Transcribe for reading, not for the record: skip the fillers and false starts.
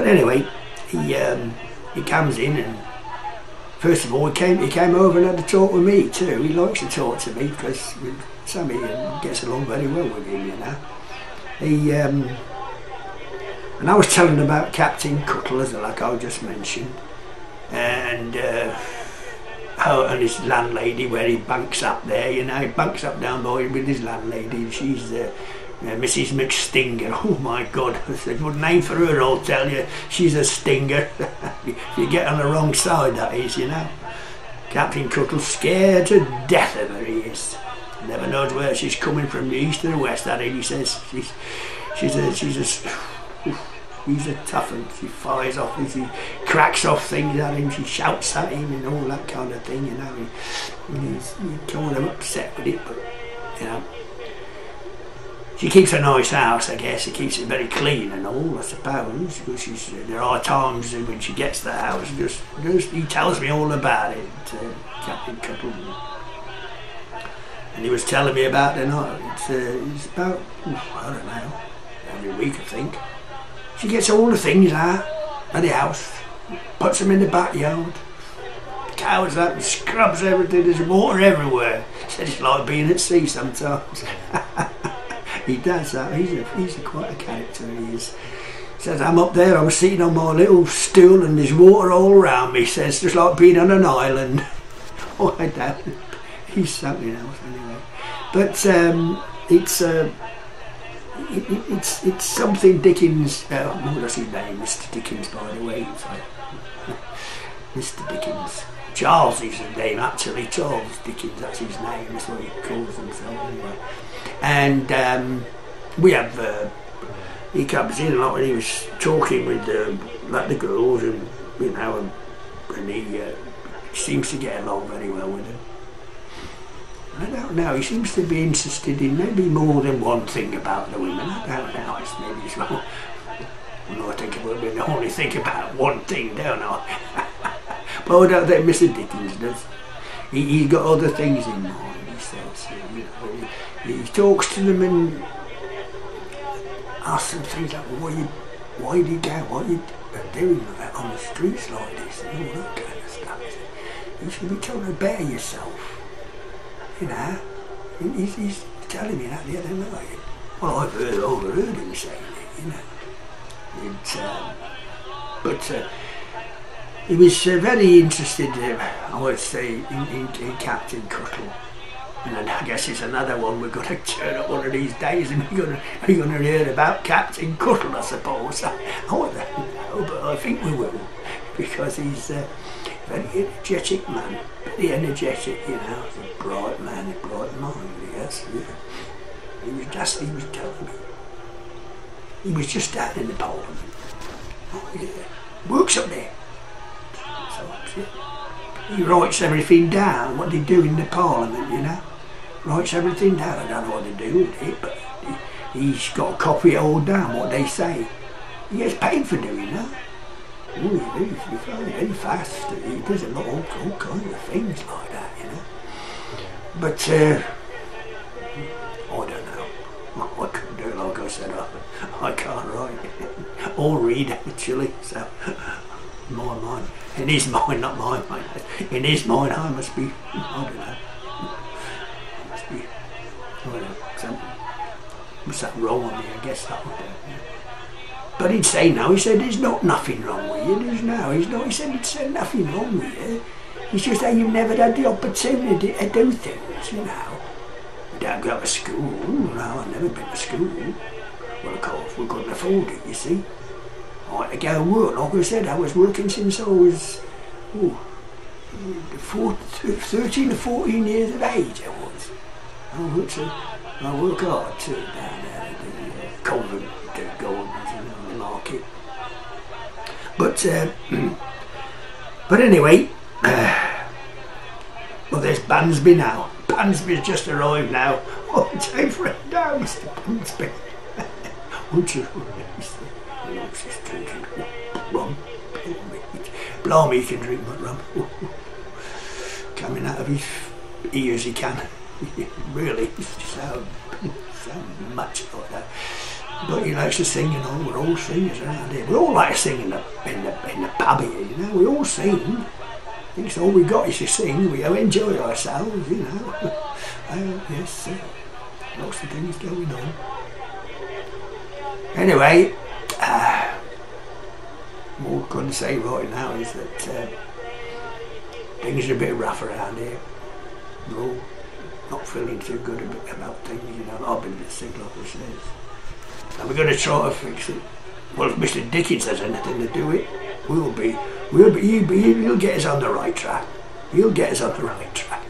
But anyway, he comes in, and first of all he came over and had a talk with me too. He likes to talk to me because Sammy gets along very well with him, you know. And I was telling him about Captain Cuttle, like I just mentioned, and his landlady, where he bunks up there, you know, he bunks up down by with his landlady. She's Mrs McStinger. Oh my God, that's a good name for her, I'll tell you. She's a stinger. If you get on the wrong side, that is, you know. Captain Cuttle's scared to death of her, he is. Never knows where she's coming from, the east or the west, that is, he says. He's a tough one. She fires off, he cracks off things at him, she shouts at him and all that kind of thing, you know. He's kind of upset with it, but, you know. She keeps a nice house, I guess. She keeps it very clean and all, I suppose. Because there are times when she gets to the house, just he tells me all about it, Captain Cuttle. And he was telling me about the night. It's about, I don't know, every week I think. She gets all the things out of the house, puts them in the backyard. The cows up and scrubs everything. There's water everywhere. Said it's like being at sea sometimes. He does that. He's quite a character, he is. Says, I'm up there, I was sitting on my little stool and there's water all around me. Says, just like being on an island. Oh, I don't. He's something else anyway. But it's something Dickens. What's his name? Mr Dickens, by the way. Mr Dickens. Charles is his name, actually. Charles Dickens, that's his name. That's what he calls himself anyway. And we have. He comes in a lot when he was talking with like the girls, and you know, and he seems to get along very well with them. I don't know, he seems to be interested in maybe more than one thing about the women. I don't know, maybe it's wrong. When I think about women, I only think about one thing, don't I? But I don't think Mr Dickens does. He's got other things in mind, he says. You know, he talks to them and asks them things like, why did you go, what are you doing on the streets like this, and all that kind of stuff. You should be trying to better yourself. You know, he's telling me that the other night. Well, I've overheard him saying it, you know. But he was very interested, I would say, in Captain Cuttle. And I guess it's another one we're going to turn up one of these days, and we're going to hear about Captain Cuttle, I suppose. I don't know, but I think we will, because he's a very energetic man, very energetic, you know. He's a bright man, a bright mind, yes. Yeah. He was telling me. He was just down in the Parliament. Oh yeah, works up there. So that's it. He writes everything down, what they do in the Parliament, you know. Writes everything down. I don't know what they do with it, but he's got to copy it all down, what they say. He gets paid for doing that. Oh, he does very fast. He does a lot of all kinds of things like that, you know. But I don't know. I couldn't do it, like I said. I can't write or read actually. So my mind, in his mind, not my mind. In his mind, I must be. I don't know. Something wrong with me, I guess that would But he'd say no, he said there's nothing wrong with you, he said nothing wrong with you, it's just that you've never had the opportunity to do things, you know. You don't go to school. No, I've never been to school. Well, of course, we couldn't afford it, you see. I had to go and work, like I said, I was working since I was 13 or 14 years of age I was. I work hard too down there at the convent gardens and the market. But anyway, well, there's Bansby now. Bansby's just arrived now. Oh, take for it down, Mr. Bansby. Won't you? She's drinking rum. Blimey, he can drink that rum. Coming out of his ears he can. Really, so much like that. But he likes to sing, you know. We're all singers around here. We all like to sing in the pub here, you know. We all sing. It's all we got is to sing. We enjoy ourselves, you know. Yes, lots of things going on. Anyway, all I can say right now is that things are a bit rough around here. We're all not feeling too good about things, you know. I've been a bit sick, like I said. And we're going to try to fix it. Well, if Mr Dickens has anything to do it, he'll get us on the right track. He'll get us on the right track.